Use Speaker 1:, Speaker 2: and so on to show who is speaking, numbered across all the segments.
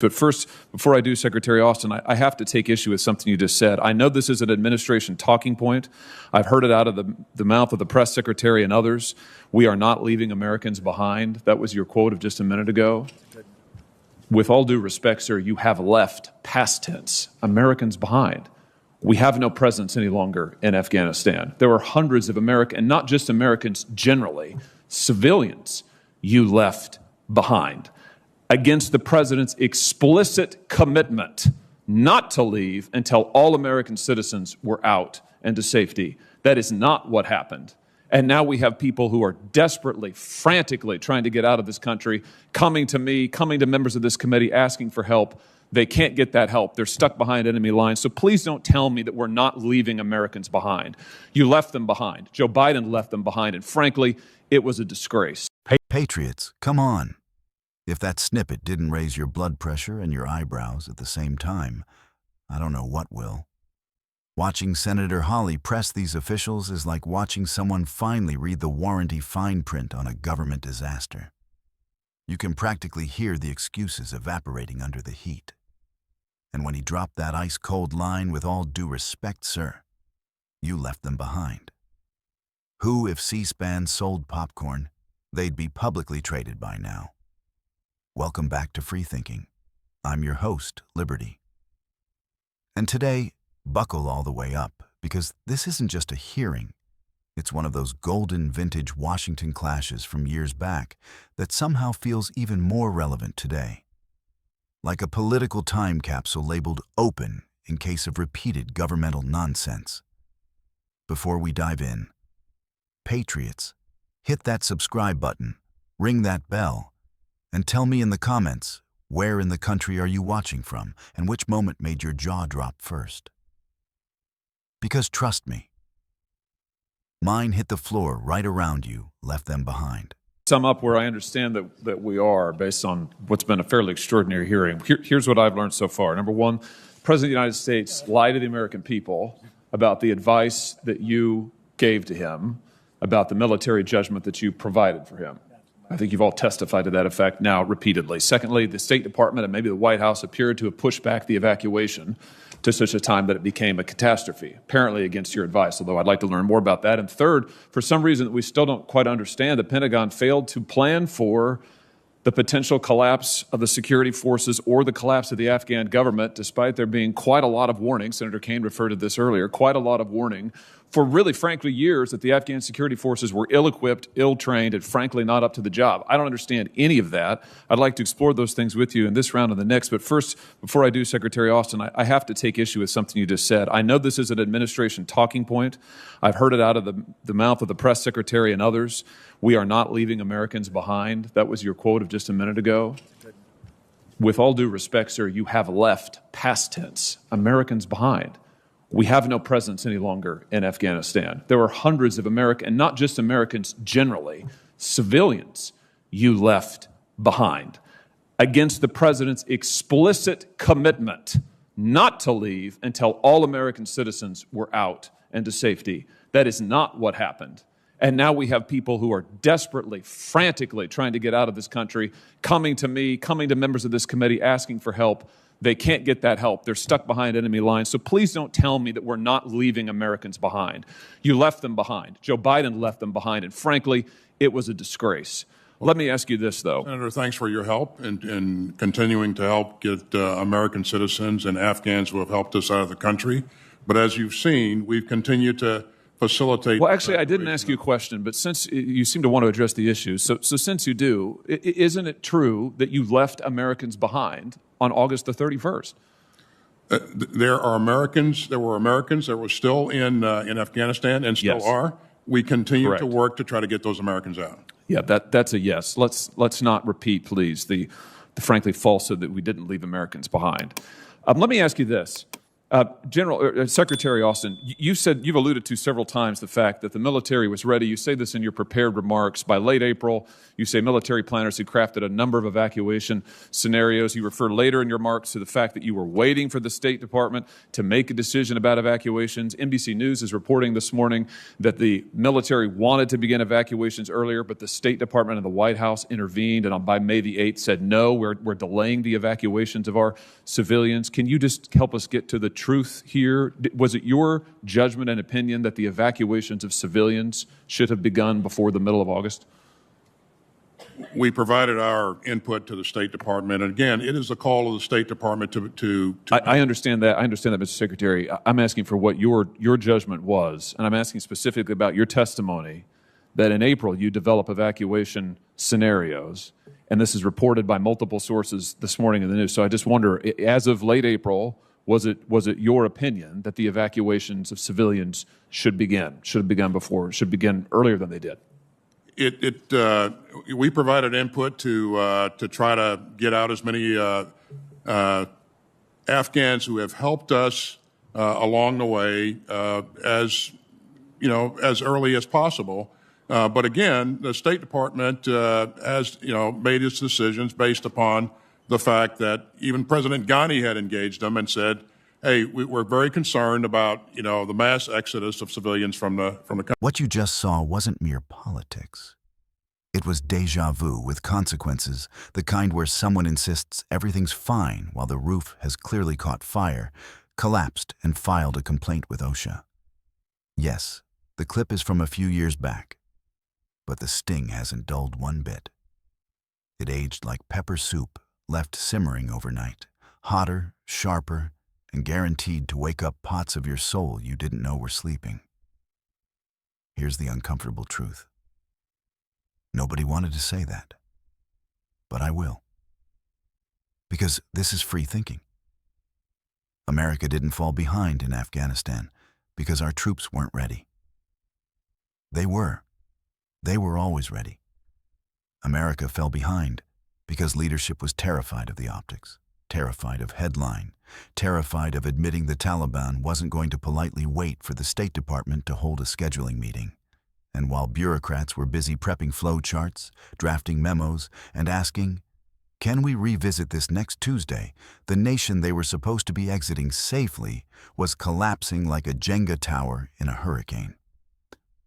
Speaker 1: But first, before I do, Secretary Austin, I have to take issue with something you just said. I know this is an administration talking point. I've heard it out of the mouth of the press secretary and others. We are not leaving Americans behind. That was your quote of just a minute ago. With all due respect, sir, you have left, past tense, Americans behind. We have no presence any longer in Afghanistan. There are hundreds of Americans, and not just Americans generally, civilians you left behind, against the president's explicit commitment not to leave until all American citizens were out and to safety. That is not what happened. And now we have people who are desperately, frantically trying to get out of this country, coming to me, coming to members of this committee, asking for help. They can't get that help. They're stuck behind enemy lines. So please don't tell me that we're not leaving Americans behind. You left them behind. Joe Biden left them behind. And frankly, it was a disgrace.
Speaker 2: Patriots, come on. If that snippet didn't raise your blood pressure and your eyebrows at the same time, I don't know what will. Watching Senator Hawley press these officials is like watching someone finally read the warranty fine print on a government disaster. You can practically hear the excuses evaporating under the heat. And when he dropped that ice-cold line, with all due respect, sir, you left them behind. Who, if C-SPAN sold popcorn, they'd be publicly traded by now. Welcome back to Free Thinking. I'm your host, Liberty. And today, buckle all the way up, because this isn't just a hearing. It's one of those golden vintage Washington clashes from years back that somehow feels even more relevant today. Like a political time capsule labeled open in case of repeated governmental nonsense. Before we dive in, Patriots, hit that subscribe button, ring that bell, and tell me in the comments, where in the country are you watching from and which moment made your jaw drop first? Because trust me, mine hit the floor right around you, left them behind.
Speaker 1: Sum up where I understand that we are based on what's been a fairly extraordinary hearing. Here's what I've learned so far. Number one, the President of the United States lied to the American people about the advice that you gave to him, about the military judgment that you provided for him. I think you've all testified to that effect now repeatedly. Secondly, the State Department and maybe the White House appeared to have pushed back the evacuation to such a time that it became a catastrophe, apparently against your advice, although I'd like to learn more about that. And third, for some reason that we still don't quite understand, the Pentagon failed to plan for the potential collapse of the security forces or the collapse of the Afghan government, despite there being quite a lot of warning. Senator Kaine referred to this earlier, quite a lot of warning for really, frankly, years that the Afghan security forces were ill-equipped, ill-trained, and frankly not up to the job. I don't understand any of that. I'd like to explore those things with you in this round and the next. But first, before I do, Secretary Austin, I have to take issue with something you just said. I know this is an administration talking point. I've heard it out of the mouth of the press secretary and others. We are not leaving Americans behind. That was your quote of just a minute ago. With all due respect, sir, you have left, past tense, Americans behind. We have no presence any longer in Afghanistan. There are hundreds of Americans, and not just Americans generally, civilians you left behind, against the president's explicit commitment not to leave until all American citizens were out and to safety. That is not what happened. And now we have people who are desperately, frantically trying to get out of this country, coming to me, coming to members of this committee, asking for help. They can't get that help. They're stuck behind enemy lines. So please don't tell me that we're not leaving Americans behind. You left them behind. Joe Biden left them behind. And frankly, it was a disgrace. Let me ask you this, though.
Speaker 3: Senator, thanks for your help in continuing to help get American citizens and Afghans who have helped us out of the country. But as you've seen, we've continued to facilitate.
Speaker 1: Well, actually, I didn't ask you a question, but since you seem to want to address the issue, so since you do, isn't it true that you left Americans behind on August the 31st?
Speaker 3: There were Americans that were still in Afghanistan and still are. We continue to work to try to get those Americans out.
Speaker 1: Yeah, that's a yes. Let's not repeat, please, the frankly falsehood that we didn't leave Americans behind. Let me ask you this. Secretary Austin, you said you've alluded to several times the fact that the military was ready. You say this in your prepared remarks. By late April, you say military planners had crafted a number of evacuation scenarios. You refer later in your remarks to the fact that you were waiting for the State Department to make a decision about evacuations. NBC News is reporting this morning that the military wanted to begin evacuations earlier, but the State Department and the White House intervened, and by May the 8th said, no, we're delaying the evacuations of our civilians. Can you just help us get to the truth here? Was it your judgment and opinion that the evacuations of civilians should have begun before the middle of August?
Speaker 3: We provided our input to the State Department. And again, it is the call of the State Department to
Speaker 1: I understand that. I understand that, Mr. Secretary. I'm asking for what your judgment was, and I'm asking specifically about your testimony that in April you develop evacuation scenarios, and this is reported by multiple sources this morning in the news. So I just wonder, as of late April, was it your opinion that the evacuations of civilians should begin earlier than they did?
Speaker 3: We provided input to try to get out as many Afghans who have helped us along the way as early as possible. But again, the State Department has made its decisions based upon the fact that even President Ghani had engaged them and said, hey, we're very concerned about, the mass exodus of civilians from the country.
Speaker 2: What you just saw wasn't mere politics. It was déjà vu with consequences, the kind where someone insists everything's fine while the roof has clearly caught fire, collapsed and filed a complaint with OSHA. Yes, the clip is from a few years back, but the sting hasn't dulled one bit. It aged like pepper soup, left simmering overnight, hotter, sharper, and guaranteed to wake up pots of your soul you didn't know were sleeping. Here's the uncomfortable truth. Nobody wanted to say that, but I will. Because this is free thinking. America didn't fall behind in Afghanistan because our troops weren't ready. They were. They were always ready. America fell behind because leadership was terrified of the optics, terrified of headline, terrified of admitting the Taliban wasn't going to politely wait for the State Department to hold a scheduling meeting. And while bureaucrats were busy prepping flow charts, drafting memos, and asking, can we revisit this next Tuesday, the nation they were supposed to be exiting safely was collapsing like a Jenga tower in a hurricane.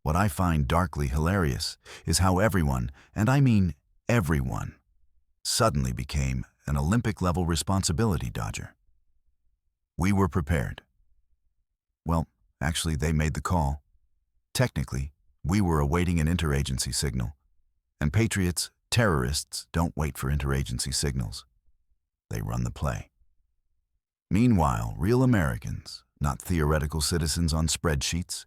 Speaker 2: What I find darkly hilarious is how everyone, and I mean everyone, suddenly became an Olympic-level responsibility dodger. We were prepared. Well, actually, they made the call. Technically, we were awaiting an interagency signal. And patriots, terrorists, don't wait for interagency signals. They run the play. Meanwhile, real Americans, not theoretical citizens on spreadsheets,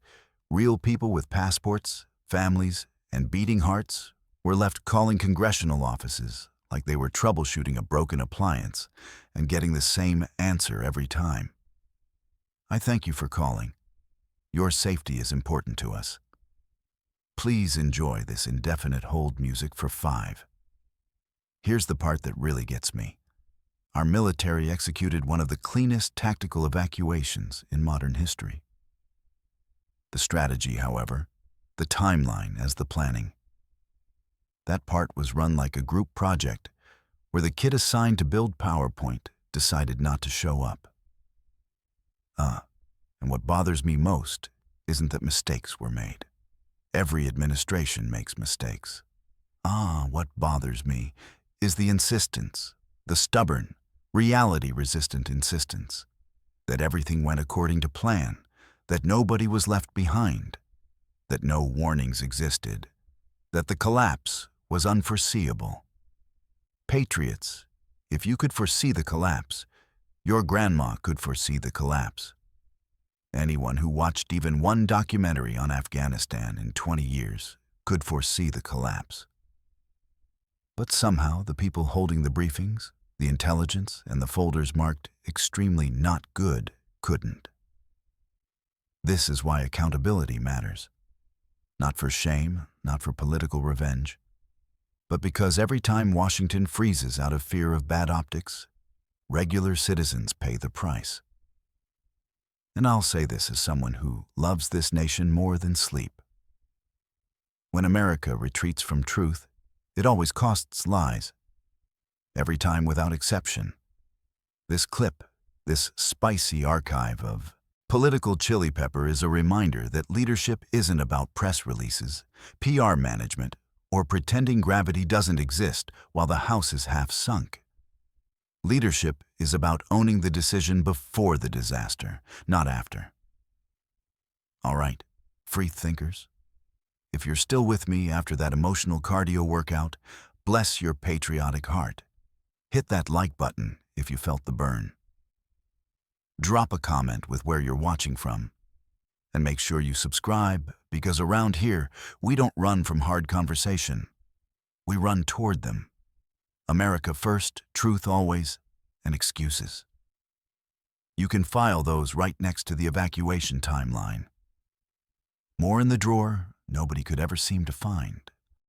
Speaker 2: real people with passports, families, and beating hearts, were left calling congressional offices like they were troubleshooting a broken appliance and getting the same answer every time. I thank you for calling. Your safety is important to us. Please enjoy this indefinite hold music for 5. Here's the part that really gets me. Our military executed one of the cleanest tactical evacuations in modern history. The strategy, however, the timeline as the planning. That part was run like a group project where the kid assigned to build PowerPoint decided not to show up. And what bothers me most isn't that mistakes were made. Every administration makes mistakes. What bothers me is the insistence, the stubborn, reality-resistant insistence, that everything went according to plan, that nobody was left behind, that no warnings existed, that the collapse was unforeseeable. Patriots, if you could foresee the collapse, your grandma could foresee the collapse. Anyone who watched even one documentary on Afghanistan in 20 years could foresee the collapse. But somehow the people holding the briefings, the intelligence, and the folders marked extremely not good couldn't. This is why accountability matters. Not for shame, not for political revenge, but because every time Washington freezes out of fear of bad optics, regular citizens pay the price. And I'll say this as someone who loves this nation more than sleep. When America retreats from truth, it always costs lives. Every time without exception. This clip, this spicy archive of political chili pepper is a reminder that leadership isn't about press releases, PR management, or pretending gravity doesn't exist while the house is half sunk. Leadership is about owning the decision before the disaster, not after. All right, free thinkers. If you're still with me after that emotional cardio workout, bless your patriotic heart. Hit that like button if you felt the burn. Drop a comment with where you're watching from. And make sure you subscribe, because around here, we don't run from hard conversation. We run toward them. America first, truth always, and excuses. You can file those right next to the evacuation timeline. More in the drawer nobody could ever seem to find.